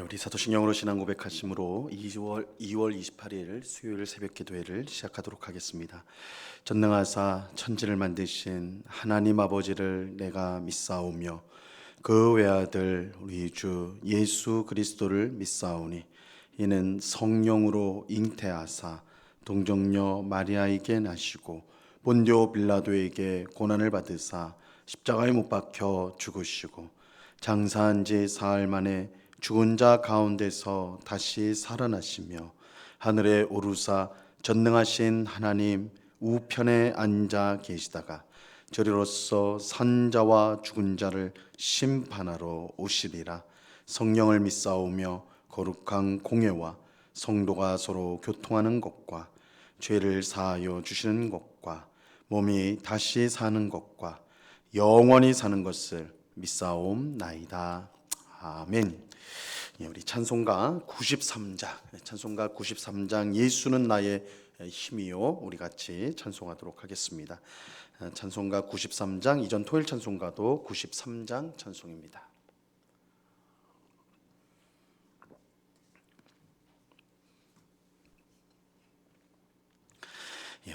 우리 사도신경으로 신앙 고백하심으로 2월 28일 수요일 새벽 기도회를 시작하도록 하겠습니다. 전능하사 천지를 만드신 하나님 아버지를 내가 믿사오며 그 외아들 우리 주 예수 그리스도를 믿사오니 이는 성령으로 잉태하사 동정녀 마리아에게 나시고 본디오 빌라도에게 고난을 받으사 십자가에 못 박혀 죽으시고 장사한 지 사흘 만에 죽은 자 가운데서 다시 살아나시며 하늘에 오르사 전능하신 하나님 우편에 앉아 계시다가 저리로서 산자와 죽은 자를 심판하러 오시리라. 성령을 믿사오며 거룩한 공회와 성도가 서로 교통하는 것과 죄를 사하여 주시는 것과 몸이 다시 사는 것과 영원히 사는 것을 믿사옵나이다. 아멘. 우리 찬송가 93장 예수는 나의 힘이요, 우리 같이 찬송하도록 하겠습니다. 찬송가 93장, 이전 토요일 찬송가도 93장 찬송입니다.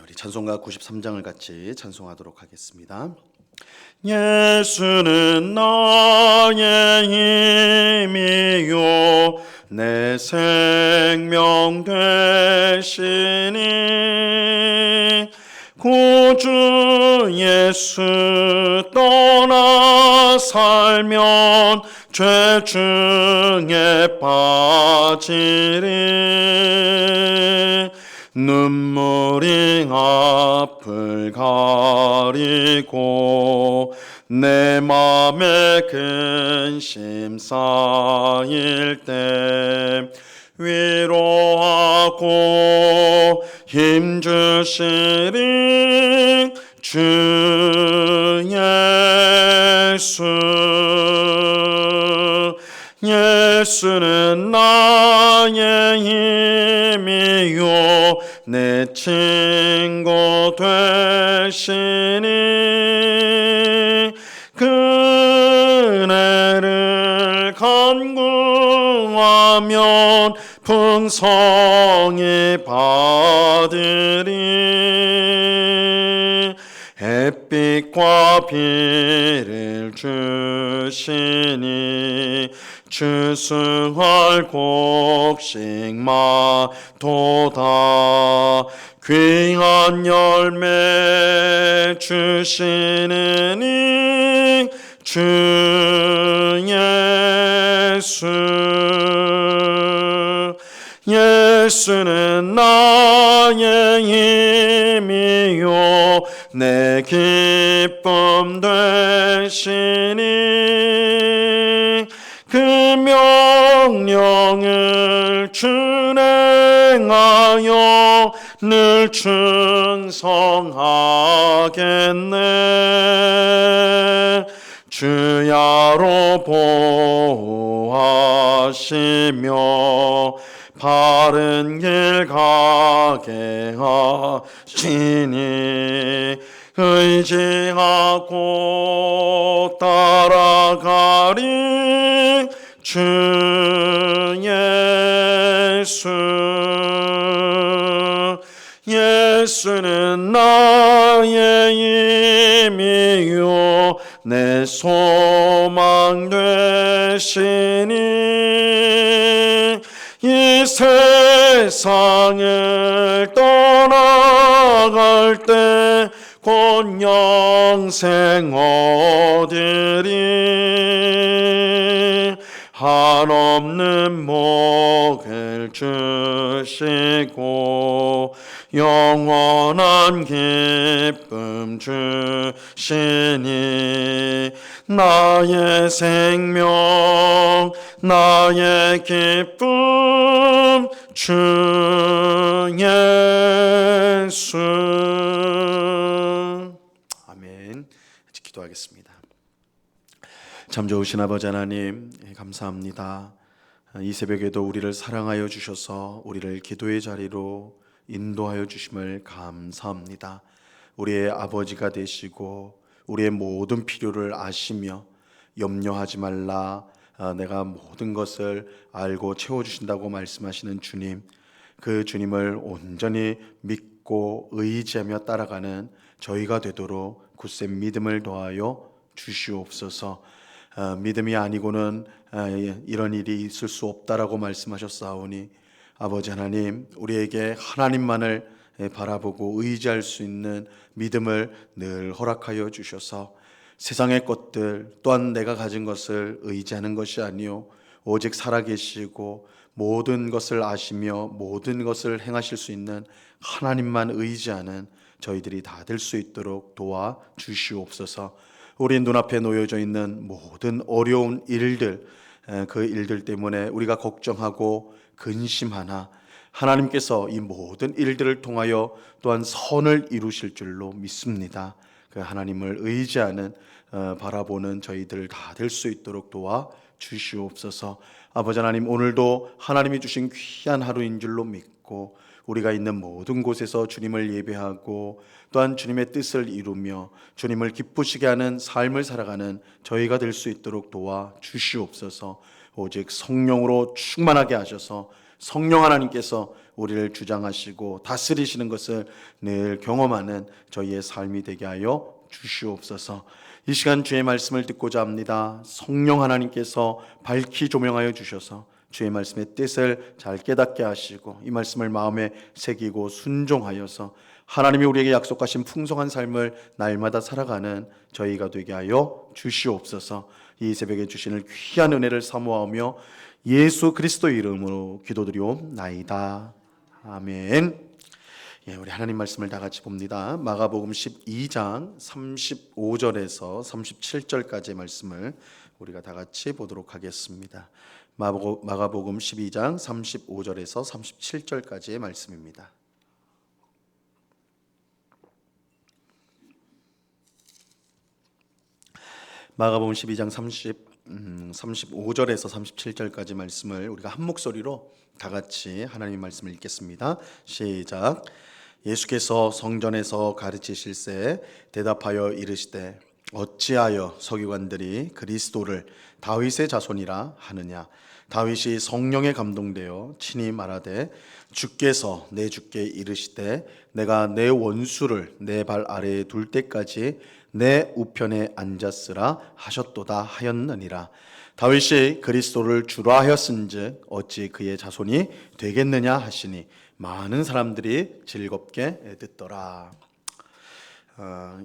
우리 찬송가 93장을 같이 찬송하도록 하겠습니다. 예수는 나의 힘이요 내 생명 되시니 구주 예수 떠나 살면 죄 중에 빠지리. 눈물이 앞을 가리고 내 맘에 근심 쌓일 때 위로하고 힘주시리 주 예수. 예수는 나의 힘이요 내 친구 되시니 그네를 간구하면 풍성히 받으리. 햇빛과 비를 주시니 추수할 곡식마도다. 귀한 열매 주시느니 주 예수. 예수는 나의 힘이요 내 기쁨 되시니 그 명령을 준행하여 늘 충성하겠네. 주야로 보호하시며 바른 길 가게 하시니 의지하고 따라가리 주 예수. 예수는 나의 힘이요 내 소망 되시니 이 세상을 떠나갈 때 곧 영생 얻으리. 한없는 복을 주시고 영원한 기쁨 주시니 나의 생명 나의 기쁨 주 예수. 아멘. 기도하겠습니다. 참 좋으신 아버지 하나님, 감사합니다. 이 새벽에도 우리를 사랑하여 주셔서 우리를 기도의 자리로 인도하여 주심을 감사합니다. 우리의 아버지가 되시고 우리의 모든 필요를 아시며 염려하지 말라, 내가 모든 것을 알고 채워주신다고 말씀하시는 주님, 그 주님을 온전히 믿고 의지하며 따라가는 저희가 되도록 굳세 믿음을 더하여 주시옵소서. 믿음이 아니고는 이런 일이 있을 수 없다라고 말씀하셨사오니 아버지 하나님, 우리에게 하나님만을 바라보고 의지할 수 있는 믿음을 늘 허락하여 주셔서 세상의 것들 또한 내가 가진 것을 의지하는 것이 아니요 오직 살아계시고 모든 것을 아시며 모든 것을 행하실 수 있는 하나님만 의지하는 저희들이 다 될 수 있도록 도와 주시옵소서. 우리 눈앞에 놓여져 있는 모든 어려운 일들, 그 일들 때문에 우리가 걱정하고 근심하나 하나님께서 이 모든 일들을 통하여 또한 선을 이루실 줄로 믿습니다. 그 하나님을 의지하는 바라보는 저희들 다 될 수 있도록 도와 주시옵소서. 아버지 하나님, 오늘도 하나님이 주신 귀한 하루인 줄로 믿고 우리가 있는 모든 곳에서 주님을 예배하고 또한 주님의 뜻을 이루며 주님을 기쁘시게 하는 삶을 살아가는 저희가 될 수 있도록 도와 주시옵소서. 오직 성령으로 충만하게 하셔서 성령 하나님께서 우리를 주장하시고 다스리시는 것을 늘 경험하는 저희의 삶이 되게 하여 주시옵소서. 이 시간 주의 말씀을 듣고자 합니다. 성령 하나님께서 밝히 조명하여 주셔서 주의 말씀의 뜻을 잘 깨닫게 하시고 이 말씀을 마음에 새기고 순종하여서 하나님이 우리에게 약속하신 풍성한 삶을 날마다 살아가는 저희가 되게 하여 주시옵소서. 이 새벽에 주시는 귀한 은혜를 사모하며 예수 그리스도의 이름으로 기도드리옵나이다. 아멘. 우리 하나님 말씀을 다 같이 봅니다. 마가복음 12장 35절에서 37절까지의 말씀을 우리가 다 같이 보도록 하겠습니다. 마가복음 12장 35절에서 37절까지의 말씀입니다. 마가복음 12장 35절에서 37절까지 말씀을 우리가 한 목소리로 다 같이 하나님의 말씀을 읽겠습니다. 시작. 예수께서 성전에서 가르치실새 대답하여 이르시되 어찌하여 서기관들이 그리스도를 다윗의 자손이라 하느냐. 다윗이 성령에 감동되어 친히 말하되 주께서 내 주께 이르시되 내가 내 원수를 내 발 아래에 둘 때까지 내 우편에 앉았으라 하셨도다 하였느니라. 다윗이 그리스도를 주라 하였은즉 어찌 그의 자손이 되겠느냐 하시니 많은 사람들이 즐겁게 듣더라.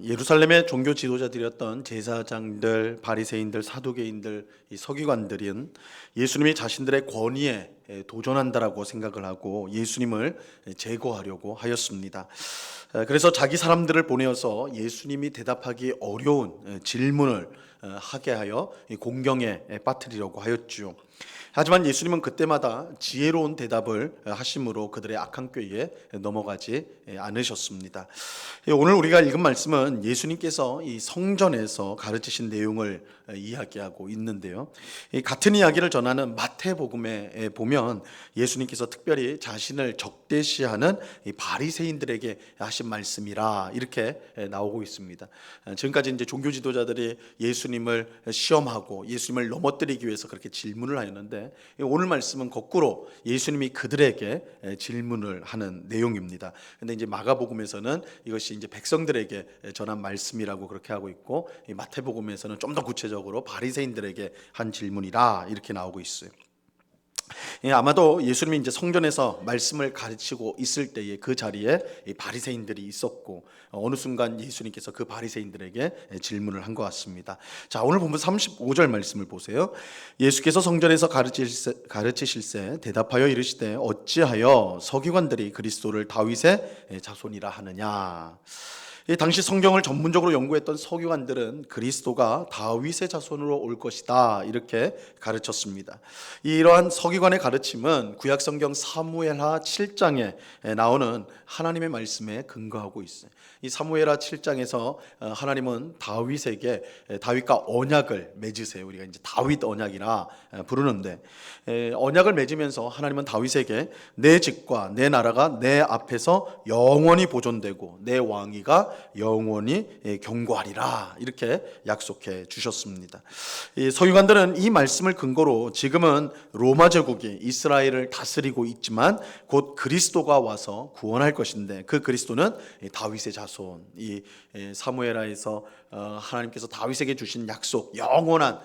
예루살렘의 종교 지도자들이었던 제사장들, 바리새인들, 사두개인들, 이 서기관들은 예수님이 자신들의 권위에 도전한다라고 생각을 하고 예수님을 제거하려고 하였습니다. 그래서 자기 사람들을 보내어서 예수님이 대답하기 어려운 질문을 하게 하여 공경에 빠뜨리려고 하였죠. 하지만 예수님은 그때마다 지혜로운 대답을 하심으로 그들의 악한 꾀에 넘어가지 않으셨습니다. 오늘 우리가 읽은 말씀은 예수님께서 이 성전에서 가르치신 내용을 이야기하고 있는데요. 같은 이야기를 전하는 마태복음에 보면 예수님께서 특별히 자신을 적대시하는 이 바리새인들에게 하신 말씀이라 이렇게 나오고 있습니다. 지금까지 이제 종교 지도자들이 예수님을 시험하고 예수님을 넘어뜨리기 위해서 그렇게 질문을 하였는데 오늘 말씀은 거꾸로 예수님이 그들에게 질문을 하는 내용입니다. 근데 이제 마가복음에서는 이것이 이제 백성들에게 전한 말씀이라고 그렇게 하고 있고 이 마태복음에서는 좀 더 구체적으로 바리새인들에게 한 질문이라 이렇게 나오고 있어요. 아마도 예수님이 이제 성전에서 말씀을 가르치고 있을 때에 그 자리에 바리새인들이 있었고 어느 순간 예수님께서 그 바리새인들에게 질문을 한 것 같습니다. 자, 오늘 본문 35절 말씀을 보세요. 예수께서 성전에서 가르치실새 대답하여 이르시되 어찌하여 서기관들이 그리스도를 다윗의 자손이라 하느냐. 당시 성경을 전문적으로 연구했던 서기관들은 그리스도가 다윗의 자손으로 올 것이다 이렇게 가르쳤습니다. 이러한 서기관의 가르침은 구약 성경 사무엘하 7장에 나오는 하나님의 말씀에 근거하고 있어요. 이 사무엘하 7장에서 하나님은 다윗에게 다윗과 언약을 맺으세요. 우리가 이제 다윗 언약이라 부르는데 언약을 맺으면서 하나님은 다윗에게 내 집과 내 나라가 내 앞에서 영원히 보존되고 내 왕위가 영원히 경고하리라 이렇게 약속해 주셨습니다. 이 서기관들은 이 말씀을 근거로 지금은 로마 제국이 이스라엘을 다스리고 있지만 곧 그리스도가 와서 구원할 것인데 그 그리스도는 다윗의 자손, 이 사무엘하에서 하나님께서 다윗에게 주신 약속, 영원한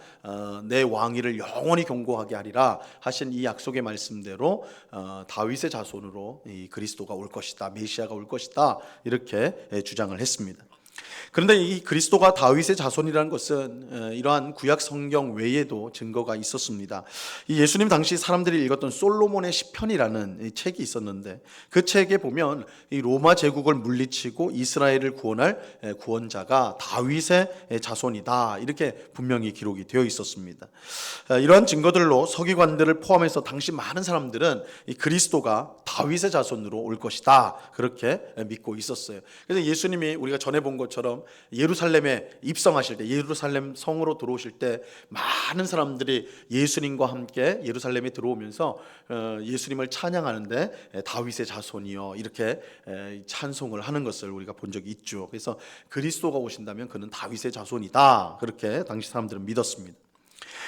내 왕위를 영원히 경고하게 하리라 하신 이 약속의 말씀대로 다윗의 자손으로 이 그리스도가 올 것이다, 메시아가 올 것이다 이렇게 주장을 했습니다. 그런데 이 그리스도가 다윗의 자손이라는 것은 이러한 구약 성경 외에도 증거가 있었습니다. 이 예수님 당시 사람들이 읽었던 솔로몬의 시편이라는 책이 있었는데 그 책에 보면 이 로마 제국을 물리치고 이스라엘을 구원할 구원자가 다윗의 자손이다 이렇게 분명히 기록이 되어 있었습니다. 이러한 증거들로 서기관들을 포함해서 당시 많은 사람들은 이 그리스도가 다윗의 자손으로 올 것이다 그렇게 믿고 있었어요. 그래서 예수님이 우리가 전에 본 것처럼 예루살렘에 입성하실 때, 예루살렘 성으로 들어오실 때 많은 사람들이 예수님과 함께 예루살렘에 들어오면서 예수님을 찬양하는데 다윗의 자손이요 이렇게 찬송을 하는 것을 우리가 본 적이 있죠. 그래서 그리스도가 오신다면 그는 다윗의 자손이다 그렇게 당시 사람들은 믿었습니다.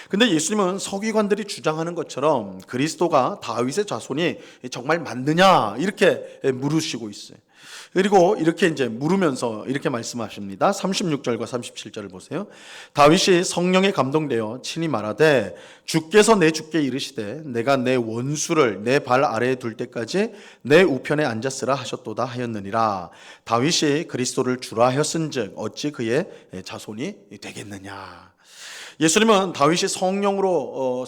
근데 예수님은 서기관들이 주장하는 것처럼 그리스도가 다윗의 자손이 정말 맞느냐 이렇게 물으시고 있어요. 그리고 이렇게 이제 물으면서 이렇게 말씀하십니다. 36절과 37절을 보세요. 다윗이 성령에 감동되어 친히 말하되 주께서 내 주께 이르시되 내가 내 원수를 내 발 아래에 둘 때까지 내 우편에 앉았으라 하셨도다 하였느니라. 다윗이 그리스도를 주라 하였은즉 어찌 그의 자손이 되겠느냐. 예수님은 다윗이 성령으로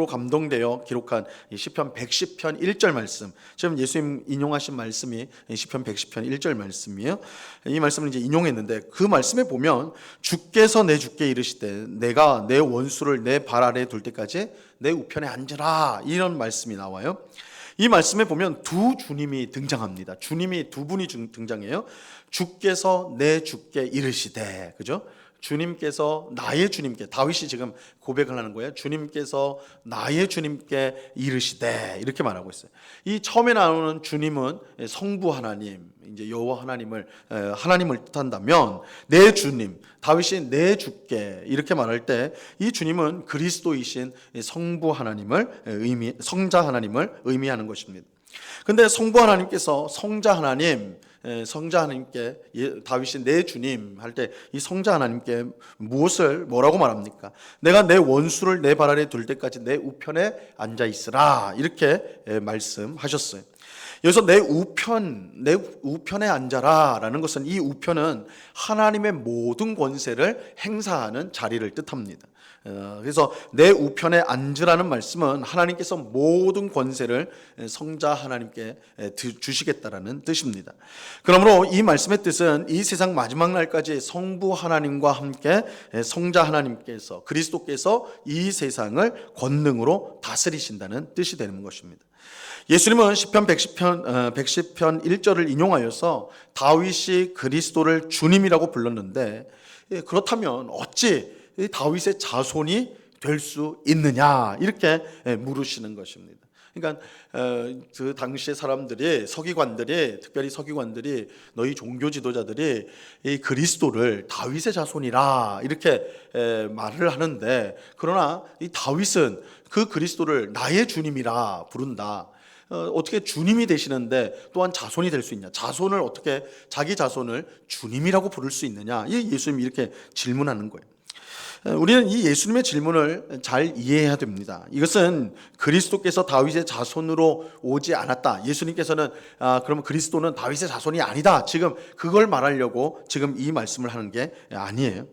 감동되어 기록한 시편 110편 1절 말씀, 지금 예수님 인용하신 말씀이 시편 110편 1절 말씀이에요. 이 말씀을 이제 인용했는데 그 말씀에 보면 주께서 내 주께 이르시되 내가 내 원수를 내 발 아래에 둘 때까지 내 우편에 앉으라 이런 말씀이 나와요. 이 말씀에 보면 두 주님이 등장합니다. 주님이 두 분이 등장해요. 주께서 내 주께 이르시되, 그죠? 주님께서 나의 주님께, 다윗이 지금 고백을 하는 거예요. 주님께서 나의 주님께 이르시되 이렇게 말하고 있어요. 이 처음에 나오는 주님은 성부 하나님, 이제 여호와 하나님을 뜻한다면 내 주님, 다윗이 내 주께 이렇게 말할 때 이 주님은 그리스도이신 성부 하나님을 성자 하나님을 의미하는 것입니다. 근데 성부 하나님께서 성자 하나님께 다윗이 내 주님 할 때 이 성자 하나님께 뭐라고 말합니까? 내가 내 원수를 내 발 아래에 둘 때까지 내 우편에 앉아 있으라 이렇게 말씀하셨어요. 여기서 내 우편에 앉아라라는 것은 이 우편은 하나님의 모든 권세를 행사하는 자리를 뜻합니다. 그래서 내 우편에 앉으라는 말씀은 하나님께서 모든 권세를 성자 하나님께 주시겠다라는 뜻입니다. 그러므로 이 말씀의 뜻은 이 세상 마지막 날까지 성부 하나님과 함께 성자 하나님께서 그리스도께서 이 세상을 권능으로 다스리신다는 뜻이 되는 것입니다. 예수님은 시편 110편 1절을 인용하여서 다윗이 그리스도를 주님이라고 불렀는데 그렇다면 어찌 다윗의 자손이 될 수 있느냐 이렇게 물으시는 것입니다. 그러니까 그 당시의 사람들이 특별히 서기관들이 너희 종교 지도자들이 이 그리스도를 다윗의 자손이라 이렇게 말을 하는데 그러나 이 다윗은 그 그리스도를 나의 주님이라 부른다. 어떻게 주님이 되시는데 또한 자손이 될 수 있냐? 자기 자손을 주님이라고 부를 수 있느냐? 예수님이 이렇게 질문하는 거예요. 우리는 이 예수님의 질문을 잘 이해해야 됩니다. 이것은 그리스도께서 다윗의 자손으로 오지 않았다. 예수님께서는 그러면 그리스도는 다윗의 자손이 아니다. 지금 그걸 말하려고 지금 이 말씀을 하는 게 아니에요.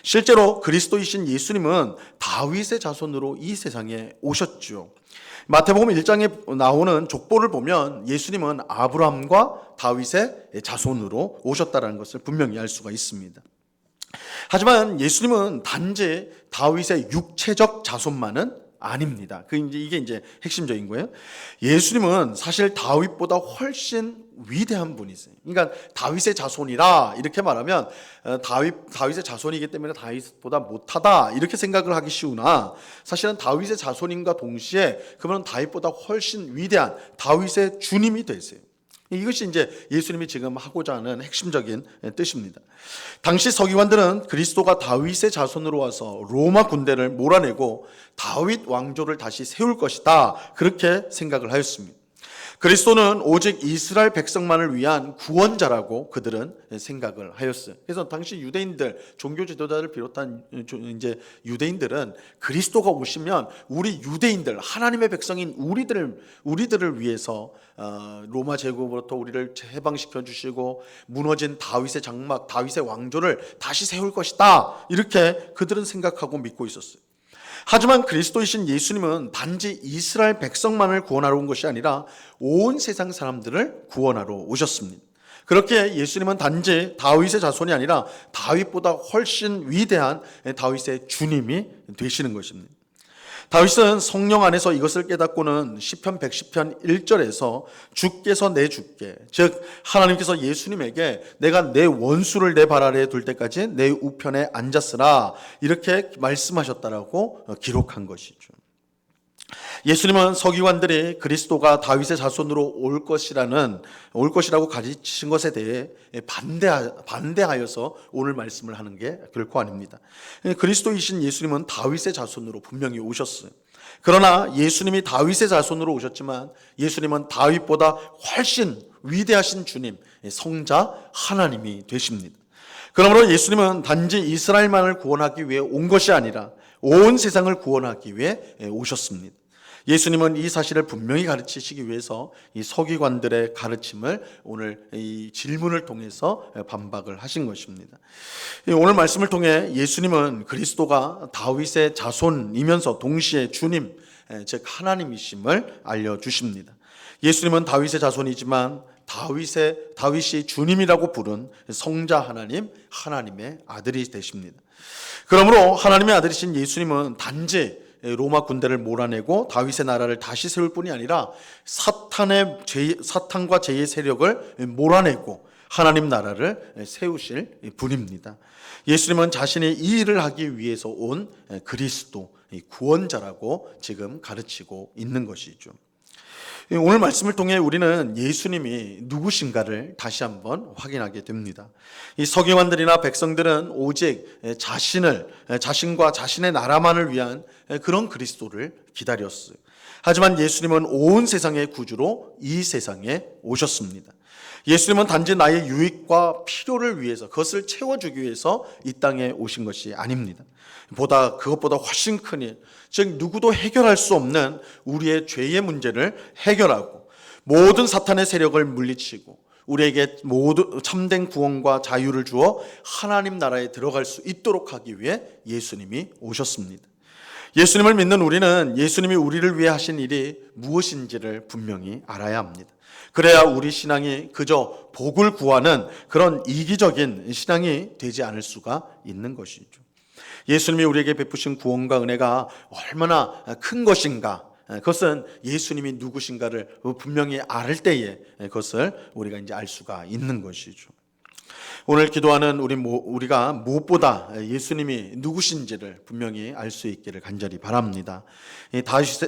실제로 그리스도이신 예수님은 다윗의 자손으로 이 세상에 오셨죠. 마태복음 1장에 나오는 족보를 보면 예수님은 아브라함과 다윗의 자손으로 오셨다는 것을 분명히 알 수가 있습니다. 하지만 예수님은 단지 다윗의 육체적 자손만은 아닙니다. 이게 이제 핵심적인 거예요. 예수님은 사실 다윗보다 훨씬 위대한 분이세요. 그러니까 다윗의 자손이라 이렇게 말하면 다윗의 자손이기 때문에 다윗보다 못하다 이렇게 생각을 하기 쉬우나 사실은 다윗의 자손임과 동시에 그분은 다윗보다 훨씬 위대한 다윗의 주님이 되세요. 이것이 이제 예수님이 지금 하고자 하는 핵심적인 뜻입니다. 당시 서기관들은 그리스도가 다윗의 자손으로 와서 로마 군대를 몰아내고 다윗 왕조를 다시 세울 것이다, 그렇게 생각을 하였습니다. 그리스도는 오직 이스라엘 백성만을 위한 구원자라고 그들은 생각을 하였어요. 그래서 당시 유대인들, 종교 지도자를 비롯한 이제 유대인들은 그리스도가 오시면 우리 유대인들, 하나님의 백성인 우리들을 위해서 로마 제국으로부터 우리를 해방시켜 주시고 무너진 다윗의 장막, 다윗의 왕조를 다시 세울 것이다, 이렇게 그들은 생각하고 믿고 있었어요. 하지만 그리스도이신 예수님은 단지 이스라엘 백성만을 구원하러 온 것이 아니라 온 세상 사람들을 구원하러 오셨습니다. 그렇게 예수님은 단지 다윗의 자손이 아니라 다윗보다 훨씬 위대한 다윗의 주님이 되시는 것입니다. 다윗은 성령 안에서 이것을 깨닫고는 시편 110편 1절에서 주께서 내 주께, 즉 하나님께서 예수님에게 내가 내 원수를 내 발 아래에 둘 때까지 내 우편에 앉았으라, 이렇게 말씀하셨다라고 기록한 것이죠. 예수님은 서기관들이 그리스도가 다윗의 자손으로 올 것이라고 가르치신 것에 대해 반대하여서 오늘 말씀을 하는 게 결코 아닙니다. 그리스도이신 예수님은 다윗의 자손으로 분명히 오셨어요. 그러나 예수님이 다윗의 자손으로 오셨지만 예수님은 다윗보다 훨씬 위대하신 주님, 성자 하나님이 되십니다. 그러므로 예수님은 단지 이스라엘만을 구원하기 위해 온 것이 아니라 온 세상을 구원하기 위해 오셨습니다. 예수님은 이 사실을 분명히 가르치시기 위해서 이 서기관들의 가르침을 오늘 이 질문을 통해서 반박을 하신 것입니다. 오늘 말씀을 통해 예수님은 그리스도가 다윗의 자손이면서 동시에 주님, 즉 하나님이심을 알려주십니다. 예수님은 다윗의 자손이지만 다윗이 주님이라고 부른 성자 하나님, 하나님의 아들이 되십니다. 그러므로 하나님의 아들이신 예수님은 단지 로마 군대를 몰아내고 다윗의 나라를 다시 세울 뿐이 아니라 사탄과 죄의 세력을 몰아내고 하나님 나라를 세우실 분입니다. 예수님은 자신이 이 일을 하기 위해서 온 그리스도, 구원자라고 지금 가르치고 있는 것이죠. 오늘 말씀을 통해 우리는 예수님이 누구신가를 다시 한번 확인하게 됩니다. 이 서기관들이나 백성들은 오직 자신과 자신의 나라만을 위한 그런 그리스도를 기다렸어요. 하지만 예수님은 온 세상의 구주로 이 세상에 오셨습니다. 예수님은 단지 나의 유익과 필요를 위해서, 그것을 채워주기 위해서 이 땅에 오신 것이 아닙니다. 그것보다 훨씬 큰 일, 즉 누구도 해결할 수 없는 우리의 죄의 문제를 해결하고 모든 사탄의 세력을 물리치고 우리에게 모두 참된 구원과 자유를 주어 하나님 나라에 들어갈 수 있도록 하기 위해 예수님이 오셨습니다. 예수님을 믿는 우리는 예수님이 우리를 위해 하신 일이 무엇인지를 분명히 알아야 합니다. 그래야 우리 신앙이 그저 복을 구하는 그런 이기적인 신앙이 되지 않을 수가 있는 것이죠. 예수님이 우리에게 베푸신 구원과 은혜가 얼마나 큰 것인가, 그것은 예수님이 누구신가를 분명히 알 때에 그것을 우리가 이제 알 수가 있는 것이죠. 오늘 기도하는 우리가 무엇보다 예수님이 누구신지를 분명히 알 수 있기를 간절히 바랍니다.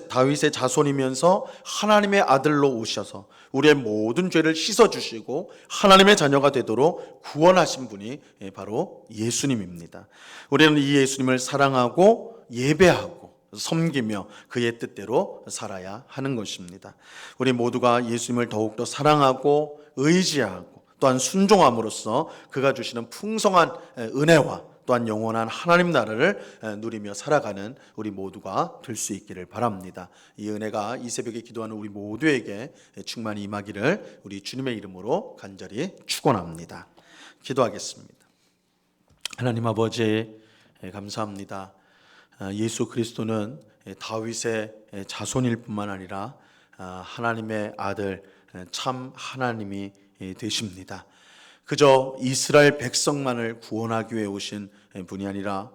다윗의 자손이면서 하나님의 아들로 오셔서 우리의 모든 죄를 씻어주시고 하나님의 자녀가 되도록 구원하신 분이 바로 예수님입니다. 우리는 이 예수님을 사랑하고 예배하고 섬기며 그의 뜻대로 살아야 하는 것입니다. 우리 모두가 예수님을 더욱더 사랑하고 의지하고 또한 순종함으로써 그가 주시는 풍성한 은혜와 또한 영원한 하나님 나라를 누리며 살아가는 우리 모두가 될 수 있기를 바랍니다. 이 은혜가 이 새벽에 기도하는 우리 모두에게 충만히 임하기를 우리 주님의 이름으로 간절히 축원합니다. 기도하겠습니다. 하나님 아버지, 감사합니다. 예수 그리스도는 다윗의 자손일 뿐만 아니라 하나님의 아들, 참 하나님이 되십니다. 그저 이스라엘 백성만을 구원하기 위해 오신 분이 아니라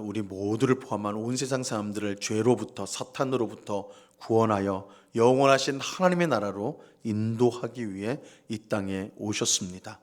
우리 모두를 포함한 온 세상 사람들을 죄로부터, 사탄으로부터 구원하여 영원하신 하나님의 나라로 인도하기 위해 이 땅에 오셨습니다.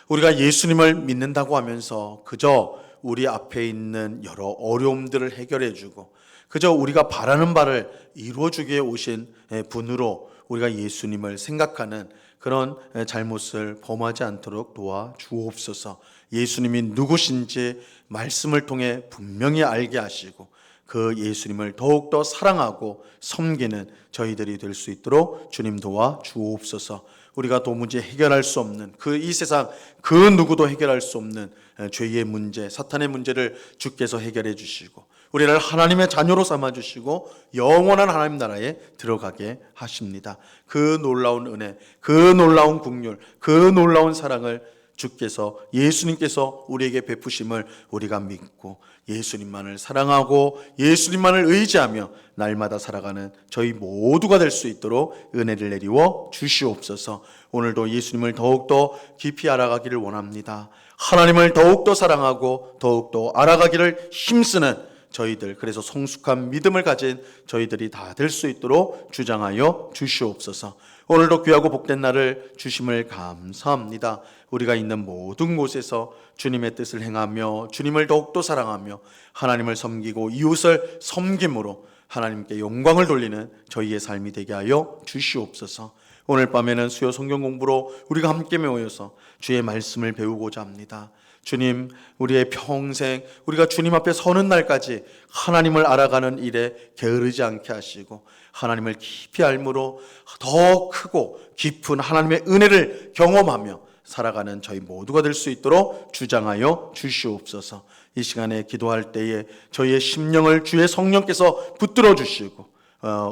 우리가 예수님을 믿는다고 하면서 그저 우리 앞에 있는 여러 어려움들을 해결해 주고 그저 우리가 바라는 바를 이루어 주기에 오신 분으로 우리가 예수님을 생각하는 그런 잘못을 범하지 않도록 도와 주옵소서. 예수님이 누구신지 말씀을 통해 분명히 알게 하시고 그 예수님을 더욱더 사랑하고 섬기는 저희들이 될 수 있도록 주님 도와 주옵소서. 우리가 도무지 해결할 수 없는 이 세상 그 누구도 해결할 수 없는 죄의 문제, 사탄의 문제를 주께서 해결해 주시고 우리를 하나님의 자녀로 삼아 주시고 영원한 하나님 나라에 들어가게 하십니다. 그 놀라운 은혜, 그 놀라운 긍휼, 그 놀라운 사랑을 주께서, 예수님께서 우리에게 베푸심을 우리가 믿고 예수님만을 사랑하고 예수님만을 의지하며 날마다 살아가는 저희 모두가 될 수 있도록 은혜를 내리워 주시옵소서. 오늘도 예수님을 더욱더 깊이 알아가기를 원합니다. 하나님을 더욱더 사랑하고 더욱더 알아가기를 힘쓰는 저희들, 그래서 성숙한 믿음을 가진 저희들이 다 될 수 있도록 주장하여 주시옵소서. 오늘도 귀하고 복된 날을 주심을 감사합니다. 우리가 있는 모든 곳에서 주님의 뜻을 행하며 주님을 더욱더 사랑하며 하나님을 섬기고 이웃을 섬김으로 하나님께 영광을 돌리는 저희의 삶이 되게 하여 주시옵소서. 오늘 밤에는 수요 성경 공부로 우리가 함께 모여서 주의 말씀을 배우고자 합니다. 주님, 우리의 평생 우리가 주님 앞에 서는 날까지 하나님을 알아가는 일에 게으르지 않게 하시고 하나님을 깊이 알므로 더 크고 깊은 하나님의 은혜를 경험하며 살아가는 저희 모두가 될 수 있도록 주장하여 주시옵소서. 이 시간에 기도할 때에 저희의 심령을 주의 성령께서 붙들어 주시고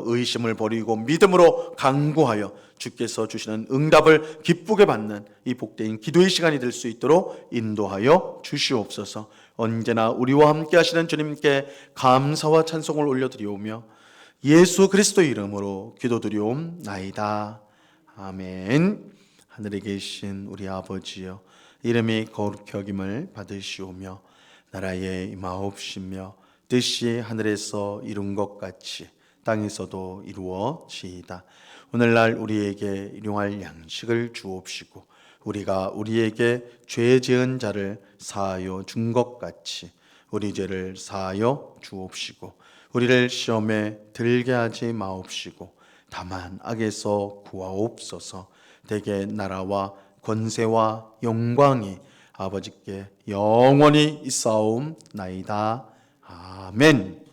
의심을 버리고 믿음으로 간구하여 주께서 주시는 응답을 기쁘게 받는 이 복된 기도의 시간이 될 수 있도록 인도하여 주시옵소서. 언제나 우리와 함께 하시는 주님께 감사와 찬송을 올려드리오며 예수 그리스도의 이름으로 기도드리옵나이다. 아멘. 하늘에 계신 우리 아버지여, 이름이 거룩히 여김을 받으시오며 나라에 임하옵시며 뜻이 하늘에서 이룬 것 같이 땅에서도 이루어지이다. 오늘날 우리에게 일용할 양식을 주옵시고 우리가 우리에게 죄 지은 자를 사하여 준 것 같이 우리 죄를 사하여 주옵시고 우리를 시험에 들게 하지 마옵시고 다만 악에서 구하옵소서. 대개 나라와 권세와 영광이 아버지께 영원히 있사옵나이다. 아멘.